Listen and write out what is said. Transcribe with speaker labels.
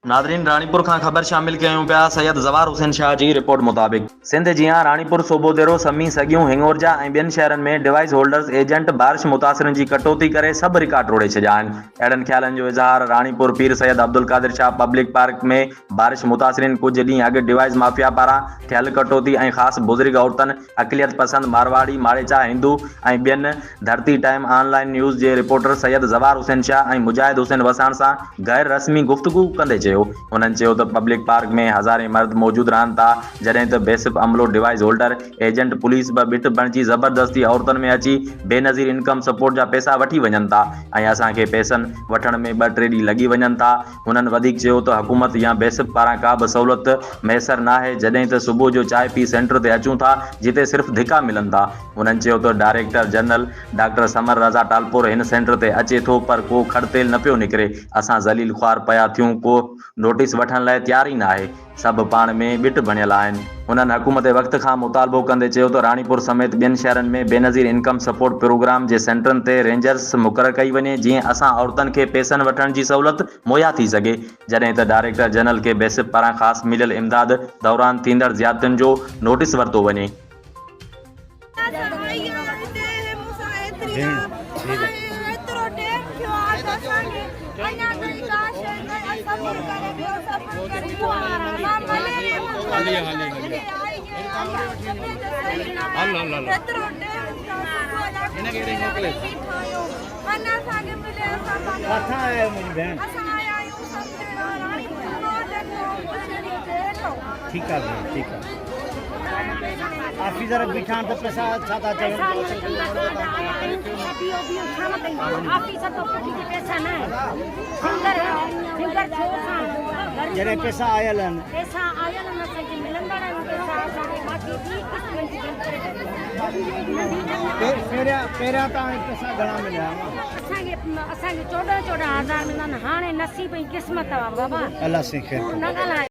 Speaker 1: Nadreen Ranipur खां ख़बर शामिल कयूं पिया सैयद ज़वार हुसैन शाह जी रिपोर्ट मुताबिक़ सिंध जियां रानीपुर सोबोदेरो समी सगियूं हिंगोरजा ऐं ॿियनि शहरनि में डिवाइस होल्डर्स एजेंट बारिश मुतासिरनि जी कटौती करे सभु रिकॉर्ड टोड़े छॾिया आहिनि। अहिड़नि ख़्यालनि जो इज़हार रानीपुर पीर सैयद अब्दुल कादिर शाह पब्लिक पार्क में बारिश मुतासिरीन कुझु ॾींहं अॻु डिवाइस माफ़िया पारां थियल कटौती ऐं ख़ासि बुज़ुर्ग औरतनि अक़लियत पसंद मारवाड़ी माड़ेचा हिंदू ऐं ॿियनि धरती टाइम ऑनलाइन न्यूज़ जे रिपोर्टर सैयद ज़वार हुसैन शाह ऐं मुजाहिद हुसैन वसाण सां गैर रस्मी गुफ़्तगू कंदे उन्हनि चयो त पब्लिक पार्क में हज़ारे मर्द मौजूद रहनि था, जॾहिं त बेसिक अमलो डिवाइस होल्डर एजेंट पुलिस बिट बणिजी ज़बरदस्ती औरतुनि में अची बेनज़ीर इनकम सपोर्ट जा पैसा वठी वञनि था ऐं असांखे पैसनि वठण में 2-3 ॾींहं लॻी वञनि था। हुननि वधीक चयो त हुकूमत या बेसिक पारां का बि सहूलियत मैसर नाहे, जॾहिं त सुबुह जो चांहि पी सेंटर ते अचूं था जिते सिर्फ़ु धिका मिलनि था। हुननि चयो त डायरेक्टर जनरल डॉक्टर समर रज़ा टालपुर हिन सेंटर ते अचे थो पर को खड़तेल न पियो निकिरे। असां ज़लील ख़्वार पिया थियूं, को नोटिस वठण लाइ तयार ई न आहे, सभु पाण में बिट बणियल आहिनि। हुननि हुकूमत वक़्त खां मुतालबो कंदे चयो त रानीपुर समेत ॿियनि शहरनि में बेनज़ीर इनकम सपोर्ट प्रोग्राम जे सेंटरनि ते रेंजर्स मुक़ररु कई वञे जीअं असां औरतुनि खे पैसनि वठण जी सहूलियत मुहैया थी सघे, जॾहिं त डायरेक्टर जनरल खे बेसिक पारां ख़ासि मिलियल इमदाद दौरान थींदड़ ज़ियादतियुनि जो नोटिस वरितो वञे।
Speaker 2: ठीक है ठीक है ऑफिसर बिठा तो पैसा अच्छा था चाहिए
Speaker 3: ऑफिसर तो पैसा ना फिंगर
Speaker 2: जरे पैसा आयल
Speaker 3: न से मिलंदा न पैसा बाकी
Speaker 2: पेरा ता पैसा घणा मिलिया
Speaker 3: असांखे 14,000 मिलनि हाणे नसीब ऐं क़िस्मत आहे बाबा।
Speaker 2: अल्लाह से खैर।